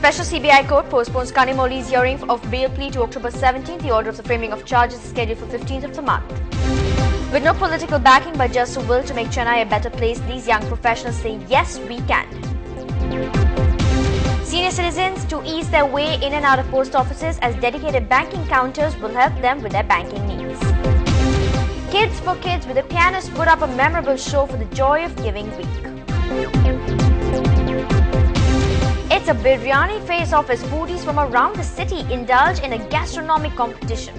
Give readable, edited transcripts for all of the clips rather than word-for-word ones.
Special CBI court postpones Kanimoli's hearing of bail plea to October 17th. The order of the framing of charges is scheduled for 15th of the month. With no political backing but just a will to make Chennai a better place, these young professionals say, yes, we can. Senior citizens to ease their way in and out of post offices as dedicated banking counters will help them with their banking needs. Kids for Kids with a pianist put up a memorable show for the Joy of Giving Week. It's a biryani face-off as foodies from around the city indulge in a gastronomic competition.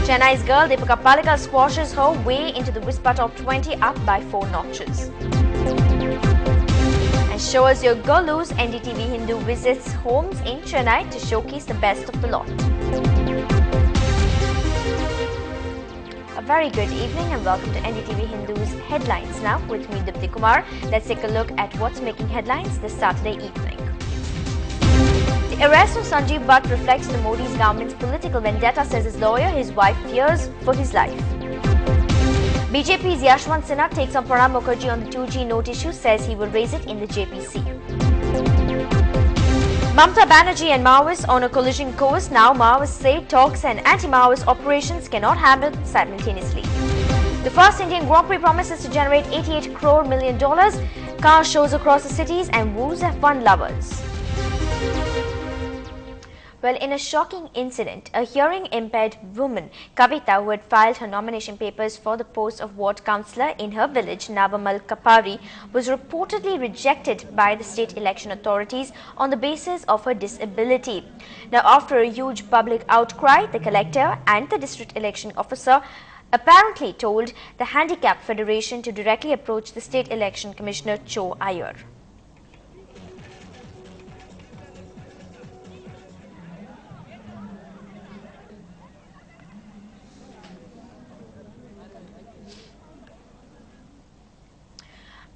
Chennai's girl Deepika Palika squashes her way into the Whisper Top 20 up by 4 notches. And show us your Golus, NDTV Hindu visits homes in Chennai to showcase the best of the lot. A very good evening and welcome to NDTV Hindu's Headlines Now with me, Dipti Kumar. Let's take a look at what's making headlines this Saturday evening. The arrest of Sanjeev Bhatt reflects the Modi's government's political vendetta, says his lawyer. His wife fears for his life. BJP's Yashwant Sinha takes on Pranab Mukherjee on the 2G note issue, says he will raise it in the JPC. Mamata Banerjee and Maoists on a collision course. Now Maoists say talks and anti-Maoist operations cannot happen simultaneously. The first Indian Grand Prix promises to generate $88 crore. Car shows across the cities and woos F1 lovers. Well, in a shocking incident, a hearing-impaired woman, Kavita, who had filed her nomination papers for the post of ward councillor in her village, Navamal Kapari, was reportedly rejected by the state election authorities on the basis of her disability. Now, after a huge public outcry, the collector and the district election officer apparently told the Handicap Federation to directly approach the state election commissioner, Cho Iyer.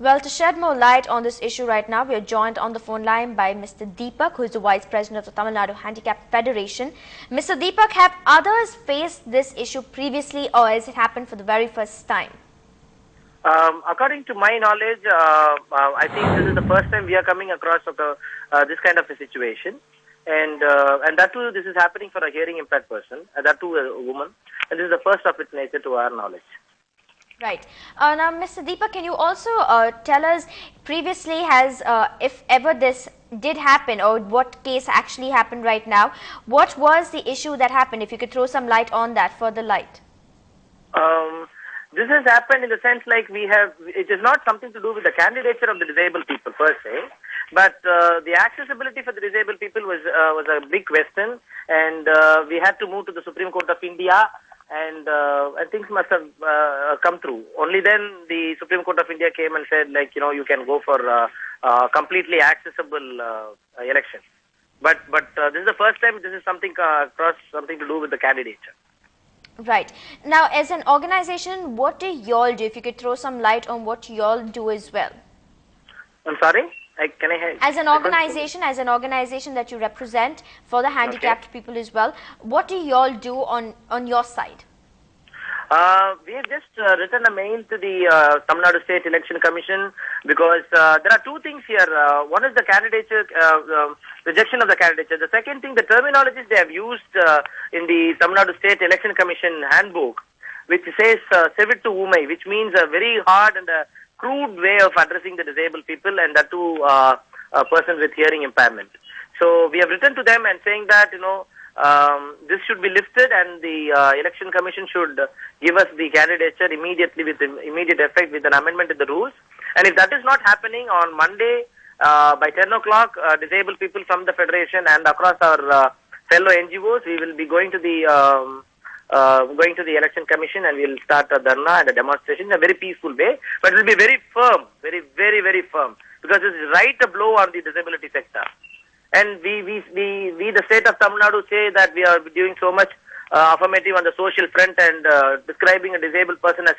Well, to shed more light on this issue right now, we are joined on the phone line by Mr. Deepak, who is the Vice President of the Tamil Nadu Handicap Federation. Mr. Deepak, have others faced this issue previously or has it happened for the very first time? According to my knowledge, I think this is the first time we are coming across this kind of a situation. And that too, this is happening for a hearing impaired person, that too a woman. And this is the first of its nature to our knowledge. Right. Now, Mr. Deepak, can you also tell us previously if ever this did happen or what case actually happened right now, what was the issue that happened? If you could throw some light on that, further light. This has happened in the sense like it is not something to do with the candidature of the disabled people per se, but the accessibility for the disabled people was a big question, and we had to move to the Supreme Court of India. And things must have come through. Only then the Supreme Court of India came and said, like, you can go for completely accessible election. But this is the first time this is something something to do with the candidature. Right. Now, as an organization, what do y'all do? If you could throw some light on what y'all do as well. I'm sorry? Can I help? As an organization that you represent for the handicapped people as well, what do you all do on your side? We have just written a mail to the Tamil Nadu State Election Commission because there are two things here. One is the candidature, rejection of the candidature. The second thing, the terminologies they have used in the Tamil Nadu State Election Commission handbook, which says "sevit to umai," which means a very hard and a crude way of addressing the disabled people, and that too a person with hearing impairment. So we have written to them and saying that this should be lifted, and the election commission should give us the candidature immediately with immediate effect with an amendment in the rules. And if that is not happening on Monday by 10 o'clock, disabled people from the federation and across our fellow NGOs, we will be going to the election commission, and we will start a dharna and a demonstration in a very peaceful way, but it will be very firm, very firm, because this is right a blow on the disability sector. And we the state of Tamil Nadu say that we are doing so much affirmative on the social front and describing a disabled person as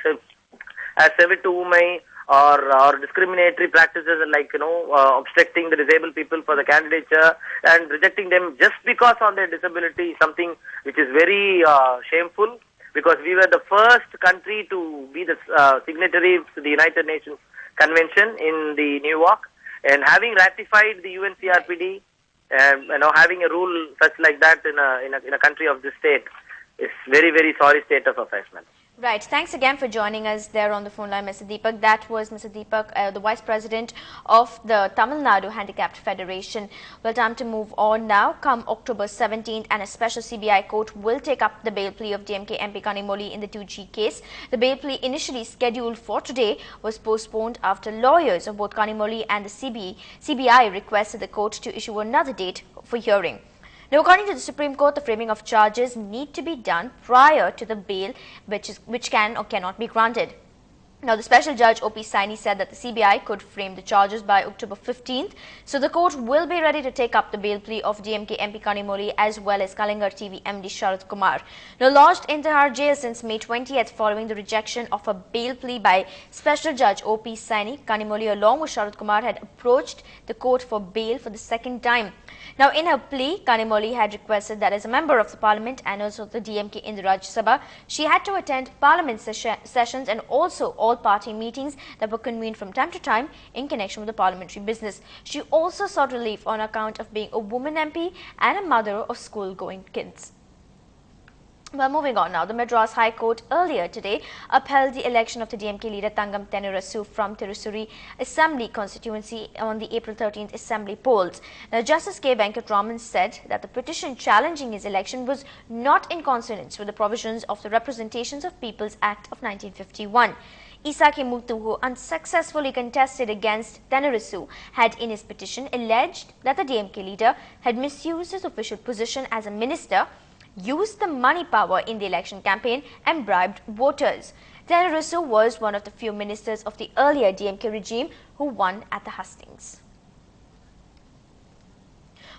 sevit to umai or discriminatory practices like obstructing the disabled people for the candidature and rejecting them just because of their disability, something which is very shameful, because we were the first country to be the signatory to the United Nations Convention in New York, And having ratified the UNCRPD, having a rule such like that in a country of this state is very, very sorry state of affairs, man. Right. Thanks again for joining us there on the phone line, Mr. Deepak. That was Mr. Deepak, the Vice President of the Tamil Nadu Handicapped Federation. Well, time to move on now. Come October 17th, and a special CBI court will take up the bail plea of DMK MP Kanimoli in the 2G case. The bail plea, initially scheduled for today, was postponed after lawyers of both Kanimoli and the CBI requested the court to issue another date for hearing. Now, according to the Supreme Court, the framing of charges need to be done prior to the bail, which can or cannot be granted. Now, the special judge O.P. Saini said that the CBI could frame the charges by October 15th, so the court will be ready to take up the bail plea of DMK MP Kanimoli as well as Kalingar TV MD Sharad Kumar. Now, lodged in Tihar jail since May 20th following the rejection of a bail plea by special judge O.P. Saini, Kanimoli along with Sharad Kumar had approached the court for bail for the second time. Now, in her plea, Kanimoli had requested that as a member of the parliament and also the DMK in the Rajya Sabha, she had to attend parliament sessions and also all party meetings that were convened from time to time in connection with the parliamentary business. She also sought relief on account of being a woman MP and a mother of school-going kids. Well, moving on now, the Madras High Court earlier today upheld the election of the DMK leader Tangam Tennarasu from Tirusuri Assembly constituency on the April 13th Assembly polls. Now, Justice K. Venkatraman said that the petition challenging his election was not in consonance with the provisions of the Representations of Peoples Act of 1951. Isaki Muthu, who unsuccessfully contested against Tennarasu, had in his petition alleged that the DMK leader had misused his official position as a minister, used the money power in the election campaign and bribed voters. Tennarasu was one of the few ministers of the earlier DMK regime who won at the hustings.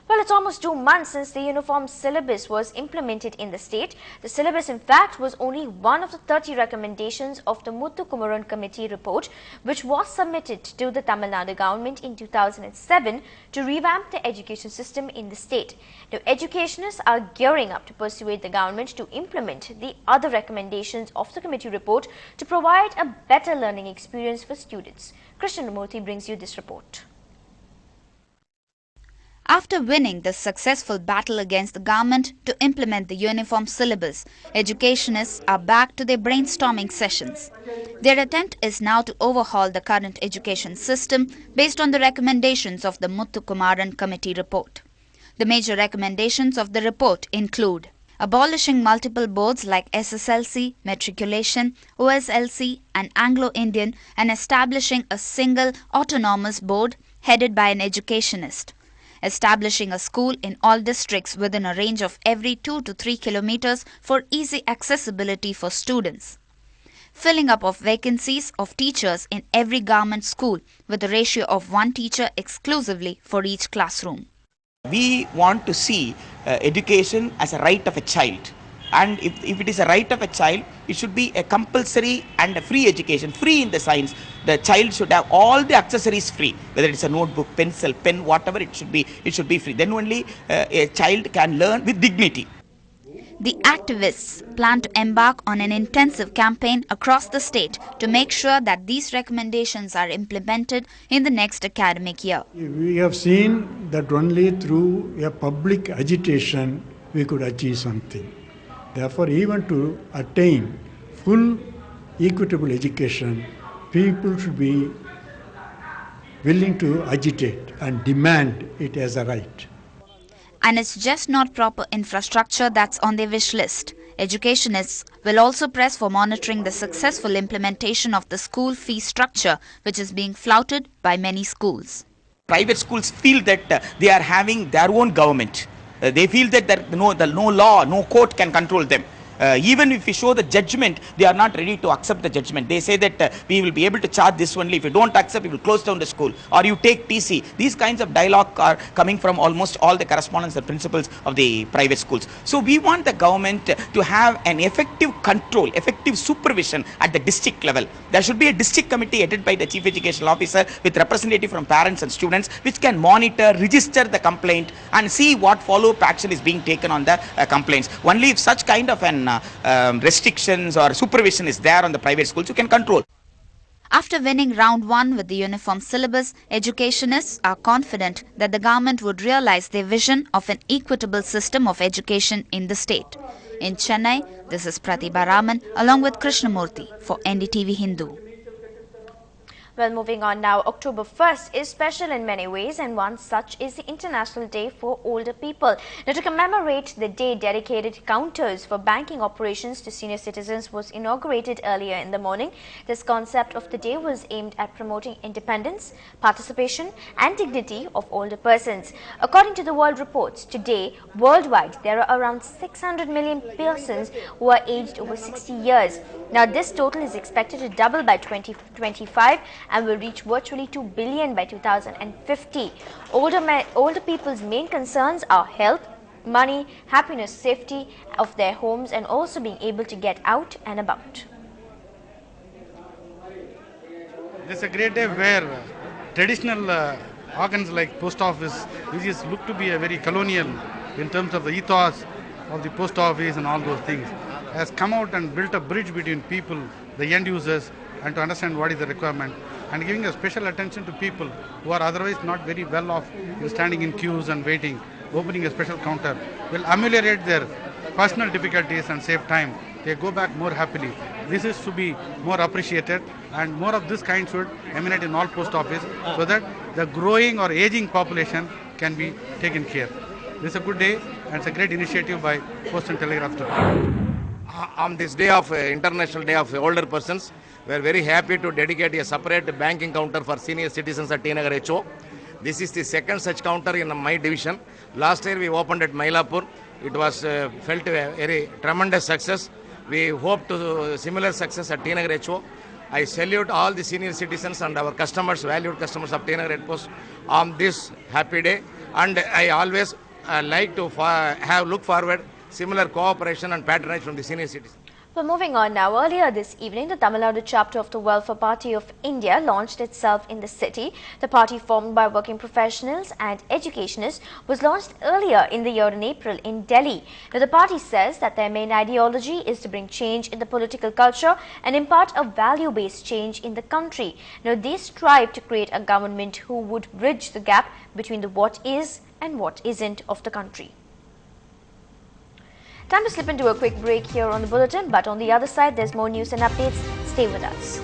Well, it's almost 2 months since the uniform syllabus was implemented in the state. The syllabus, in fact, was only one of the 30 recommendations of the Muthu Kumaran Committee report, which was submitted to the Tamil Nadu government in 2007 to revamp the education system in the state. Now, educationists are gearing up to persuade the government to implement the other recommendations of the committee report to provide a better learning experience for students. Krishnamurthy brings you this report. After winning the successful battle against the government to implement the uniform syllabus, educationists are back to their brainstorming sessions. Their attempt is now to overhaul the current education system based on the recommendations of the Muthu Kumaran Committee report. The major recommendations of the report include abolishing multiple boards like SSLC, Matriculation, OSLC and Anglo-Indian and establishing a single autonomous board headed by an educationist. Establishing a school in all districts within a range of every 2 to 3 kilometers for easy accessibility for students. Filling up of vacancies of teachers in every government school with a ratio of 1 teacher exclusively for each classroom. We want to see education as a right of a child. And if it is a right of a child, it should be a compulsory and a free education. Free in the sense the child should have all the accessories free, whether it's a notebook, pencil, pen, whatever it should be free. Then only a child can learn with dignity. The activists plan to embark on an intensive campaign across the state to make sure that these recommendations are implemented in the next academic year. We have seen that only through a public agitation we could achieve something. Therefore, even to attain full equitable education, people should be willing to agitate and demand it as a right. And it's just not proper infrastructure that's on their wish list. Educationists will also press for monitoring the successful implementation of the school fee structure, which is being flouted by many schools. Private schools feel that they are having their own government. They feel that no law, no court can control them. Even if we show the judgment, they are not ready to accept the judgment. They say that we will be able to charge this only. If you don't accept, we will close down the school or you take TC. These kinds of dialogue are coming from almost all the correspondence and principals of the private schools. So we want the government to have an effective control, effective supervision at the district level. There should be a district committee headed by the chief educational officer with representative from parents and students, which can monitor, register the complaint and see what follow-up action is being taken on the complaints. Only if such kind of an restrictions or supervision is there on the private schools, you can control. After winning round 1 with the uniform syllabus, educationists are confident that the government would realize their vision of an equitable system of education in the state. In Chennai, this is Pratibha Raman along with Krishnamurthy for NDTV Hindu. Well, moving on now, October 1st is special in many ways, and one such is the International Day for Older People. Now, to commemorate the day, dedicated counters for banking operations to senior citizens was inaugurated earlier in the morning. This concept of the day was aimed at promoting independence, participation and dignity of older persons. According to the World Reports, today, worldwide, there are around 600 million persons who are aged over 60 years. Now, this total is expected to double by 2025 and will reach virtually 2 billion by 2050. Older people's main concerns are health, money, happiness, safety of their homes, and also being able to get out and about. This is a great day where traditional organs like post office, which is looked to be a very colonial in terms of the ethos of the post office and all those things, has come out and built a bridge between people, the end users, and to understand what is the requirement, and giving a special attention to people who are otherwise not very well off in standing in queues and waiting. Opening a special counter will ameliorate their personal difficulties and save time. They go back more happily. This is to be more appreciated, and more of this kind should emanate in all post office so that the growing or aging population can be taken care. This is a good day and it's a great initiative by Post and Telegraph Department. On this day of International Day of Older Persons, we are very happy to dedicate a separate banking counter for senior citizens at T Nagar HO. This is the second such counter in my division. Last year we opened at Mylapore. It was felt a very tremendous success. We hope to similar success at T Nagar HO. I salute all the senior citizens and our customers, valued customers of T Nagar Post on this happy day. And I always like to look forward similar cooperation and patronage from the senior citizens. Well, moving on now, earlier this evening, the Tamil Nadu chapter of the Welfare Party of India launched itself in the city. The party, formed by working professionals and educationists, was launched earlier in the year in April in Delhi. Now, the party says that their main ideology is to bring change in the political culture and impart a value-based change in the country. Now, they strive to create a government who would bridge the gap between the what is and what isn't of the country. Time to slip into a quick break here on the bulletin, but on the other side, there's more news and updates. Stay with us.